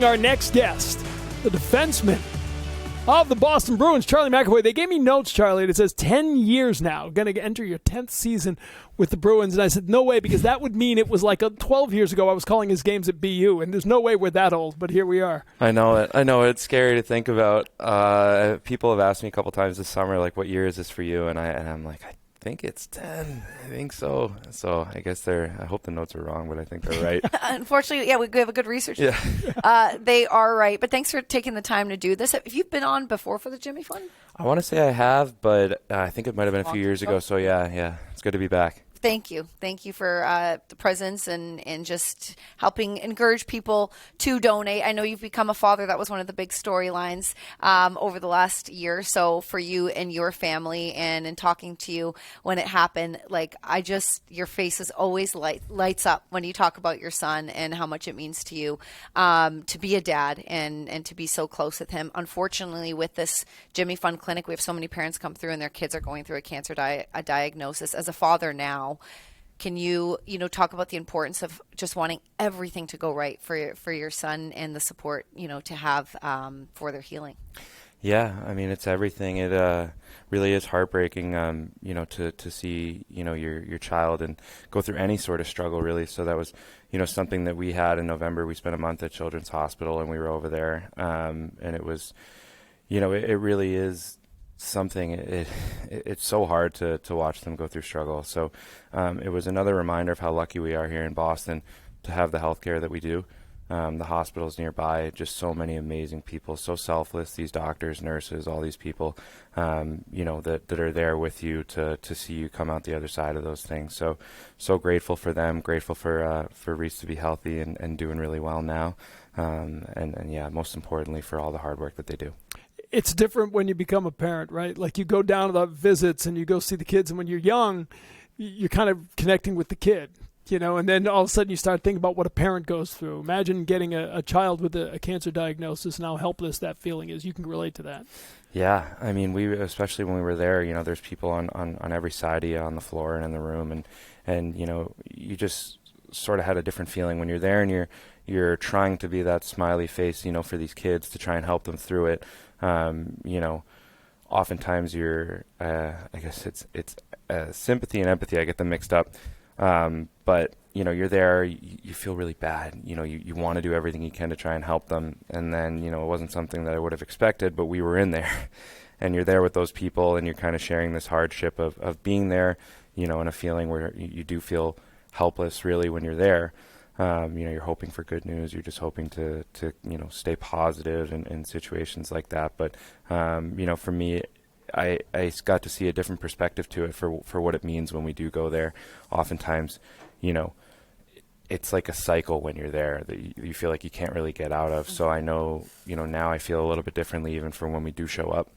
Our next guest, the defenseman of the Boston Bruins, Charlie McAvoy. They gave me notes, Charlie, and it says 10 years now, going to enter your 10th season with the Bruins. And I said, no way, because that would mean it was like 12 years ago I was calling his games at BU, and there's no way we're that old, but here we are. I know it. It's scary to think about. People have asked me a couple times this summer, like, what year is this for you? And I'm like, I think it's 10. I think so. So I guess I hope the notes are wrong, but I think they're right. Unfortunately, yeah, we have a good research. Yeah. They are right. But thanks for taking the time to do this. Have you been on before for the Jimmy Fund? I want to say I have, but I think it might have been a few years ago. So yeah, it's good to be back. Thank you. Thank you for the presence and just helping encourage people to donate. I know you've become a father. That was one of the big storylines over the last year or so for you and your family. And in talking to you when it happened, your face is always lights up when you talk about your son and how much it means to you to be a dad and to be so close with him. Unfortunately, with this Jimmy Fund Clinic, we have so many parents come through and their kids are going through a cancer diagnosis. As a father now, can you talk about the importance of just wanting everything to go right for your son and the support, to have for their healing? Yeah, I mean, it's everything. It really is heartbreaking, to see, your child and go through any sort of struggle, really. So that was, something that we had in November. We spent a month at Children's Hospital and we were over there. And it was, it really is something. It's so hard to watch them go through struggle. So it was another reminder of how lucky we are here in Boston to have the healthcare that we do. The hospitals nearby, just so many amazing people, so selfless, these doctors, nurses, all these people, that are there with you to see you come out the other side of those things. So grateful for them, grateful for Reese to be healthy and doing really well now. And yeah, most importantly for all the hard work that they do. It's different when you become a parent, right? Like you go down to the visits and you go see the kids, and when you're young, you're kind of connecting with the kid, and then all of a sudden you start thinking about what a parent goes through. Imagine getting a child with a cancer diagnosis and how helpless that feeling is. You can relate to that. Yeah, I mean, especially when we were there, there's people on every side of you on the floor and in the room, and you just sort of had a different feeling when you're there and you're trying to be that smiley face, for these kids to try and help them through it. Oftentimes you're, I guess it's sympathy and empathy. I get them mixed up. But you're there, you feel really bad. You want to do everything you can to try and help them. And then, it wasn't something that I would have expected, but we were in there and you're there with those people and you're kind of sharing this hardship of being there, and a feeling where you do feel helpless really when you're there. You're hoping for good news. You're just hoping to stay positive in situations like that. But, for me, I got to see a different perspective to it for what it means when we do go there. Oftentimes, it's like a cycle when you're there that you feel like you can't really get out of. So I know, now I feel a little bit differently even from when we do show up,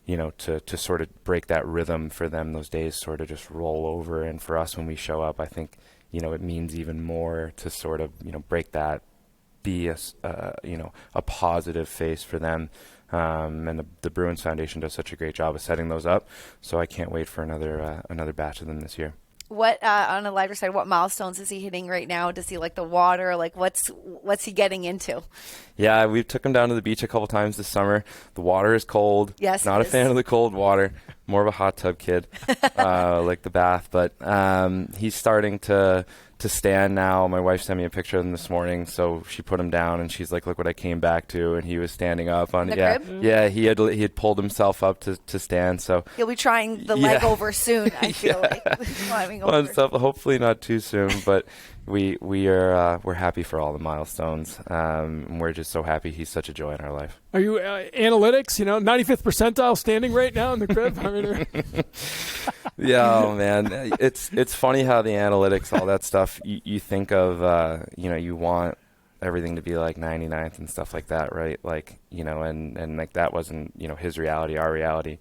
to sort of break that rhythm for them. Those days sort of just roll over. And for us, when we show up, I think, it means even more to sort of, break that, be a positive face for them. And the Bruins Foundation does such a great job of setting those up. So I can't wait for another batch of them this year. What, on a lighter side, what milestones is he hitting right now? Does he like the water? Like what's he getting into? Yeah, we took him down to the beach a couple times this summer. The water is cold. Yes, not a fan of the cold water. More of a hot tub kid, like the bath. But he's starting to stand now. My wife sent me a picture of him this morning, so she put him down and she's like, "Look what I came back to," and he was standing up on the crib? Yeah, he had pulled himself up to stand. So he'll be trying the leg over soon. I feel like climbing over. Fun stuff. Hopefully not too soon, but we're happy for all the milestones. We're just so happy he's such a joy in our life. Are you analytics? 95th percentile standing right now in the crib. Yeah, oh man, it's funny how the analytics, all that stuff. You think of you want everything to be like 99th and stuff like that, right? Like and like that wasn't his reality, our reality.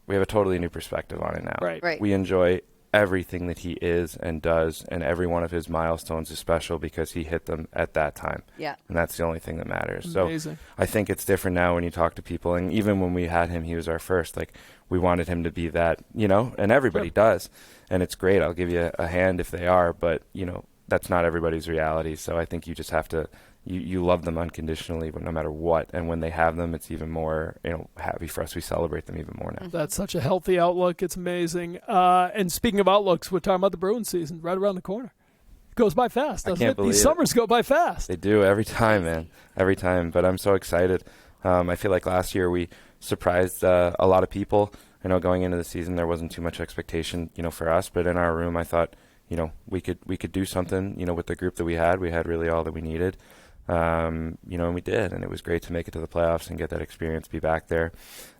We have a totally new perspective on it now. Right. We enjoy everything that he is and does, and every one of his milestones is special because he hit them at that time. Yeah. And that's the only thing that matters. Amazing. So I think it's different now when you talk to people, and even when we had him, he was our first. Like, we wanted him to be that, and everybody does. And it's great. I'll give you a hand if they are, but, that's not everybody's reality. So I think you just have to you love them unconditionally, no matter what. And when they have them, it's even more, happy for us. We celebrate them even more now. That's such a healthy outlook. It's amazing. And speaking of outlooks, we're talking about the Bruins season right around the corner. It goes by fast, doesn't it? These summers go by fast. They do every time, man. Every time. But I'm so excited. I feel like last year we surprised a lot of people. Going into the season, there wasn't too much expectation, for us. But in our room, I thought, we could do something, with the group that we had. We had really all that we needed. And we did, and it was great to make it to the playoffs and get that experience, be back there.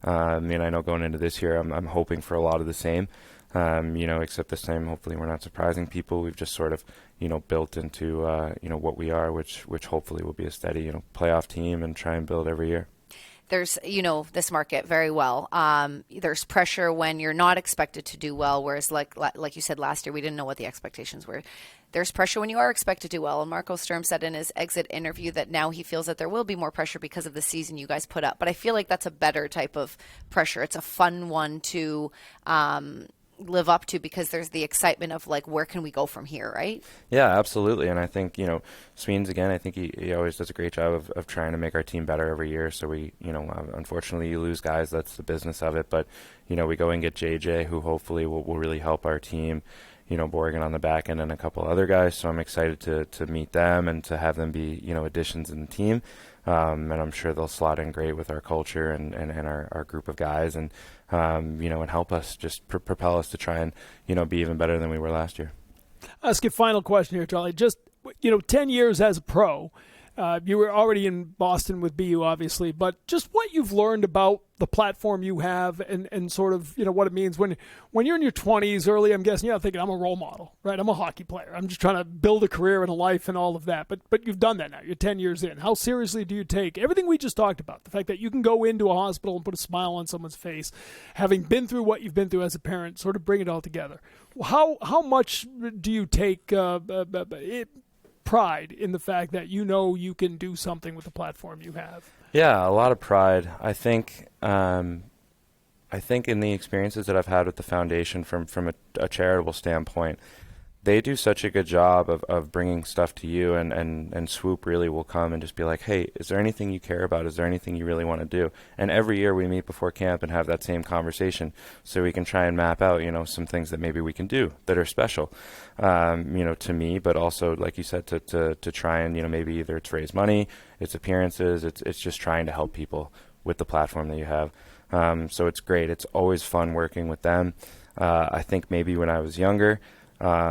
I know going into this year, I'm hoping for a lot of the same, except this time, hopefully we're not surprising people. We've just sort of, built into, what we are, which hopefully will be a steady, playoff team and try and build every year. There's, this market very well. There's pressure when you're not expected to do well, whereas like you said last year, we didn't know what the expectations were. There's pressure when you are expected to do well. And Marco Sturm said in his exit interview that now he feels that there will be more pressure because of the season you guys put up. But I feel like that's a better type of pressure. It's a fun one to live up to because there's the excitement of like, where can we go from here, right? Yeah, absolutely. And I think, Sweens, again, I think he always does a great job of trying to make our team better every year. So we, unfortunately you lose guys, that's the business of it. But, we go and get JJ, who hopefully will really help our team, Borgen on the back end and a couple other guys. So I'm excited to meet them and to have them be, additions in the team. And I'm sure they'll slot in great with our culture and our group of guys and help us just propel us to try and, be even better than we were last year. I'll ask you a final question here, Charlie. Just, 10 years as a pro, you were already in Boston with BU, obviously, but just what you've learned about the platform you have and sort of, what it means when you're in your 20s early, I'm guessing you're thinking I'm a role model, right? I'm a hockey player. I'm just trying to build a career and a life and all of that. But you've done that now. You're 10 years in. How seriously do you take everything we just talked about? The fact that you can go into a hospital and put a smile on someone's face, having been through what you've been through as a parent, sort of bring it all together. How much do you take pride in the fact that you can do something with the platform you have? Yeah, a lot of pride. I think in the experiences that I've had with the foundation from a charitable standpoint, they do such a good job of bringing stuff to you, and Swoop really will come and just be like, hey, is there anything you care about? Is there anything you really want to do? And every year we meet before camp and have that same conversation so we can try and map out, some things that maybe we can do that are special, to me, but also, like you said, to try and, maybe either it's raise money, it's appearances, it's just trying to help people with the platform that you have. So it's great. It's always fun working with them. I think maybe when I was younger, try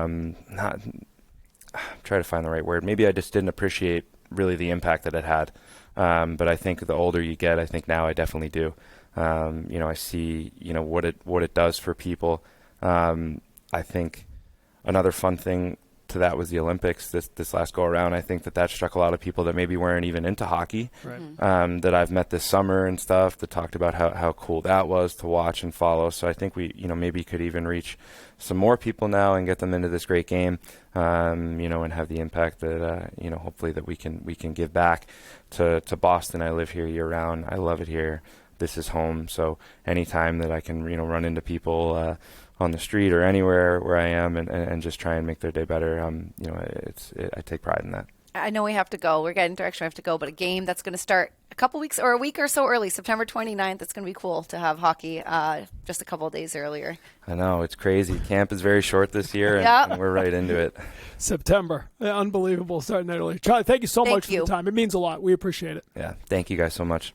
to find the right word. Maybe I just didn't appreciate really the impact that it had. But I think the older you get, I think now I definitely do. I see, what it does for people. I think another fun thing to that was the Olympics this last go around. I think that struck a lot of people that maybe weren't even into hockey, right. That I've met this summer and stuff that talked about how cool that was to watch and follow. So I think we, maybe could even reach some more people now and get them into this great game, and have the impact that, hopefully that we can give back to Boston. I live here year round. I love it here. This is home. So anytime that I can, run into people, on the street or anywhere where I am and just try and make their day better, I take pride in that. I know we have to go. We're getting direction. We have to go. But a game that's going to start a couple weeks or a week or so early, September 29th. It's going to be cool to have hockey just a couple of days earlier. I know. It's crazy. Camp is very short this year, and we're right into it. September. Unbelievable starting that early. Charlie, thank you so much for the time. It means a lot. We appreciate it. Yeah. Thank you guys so much.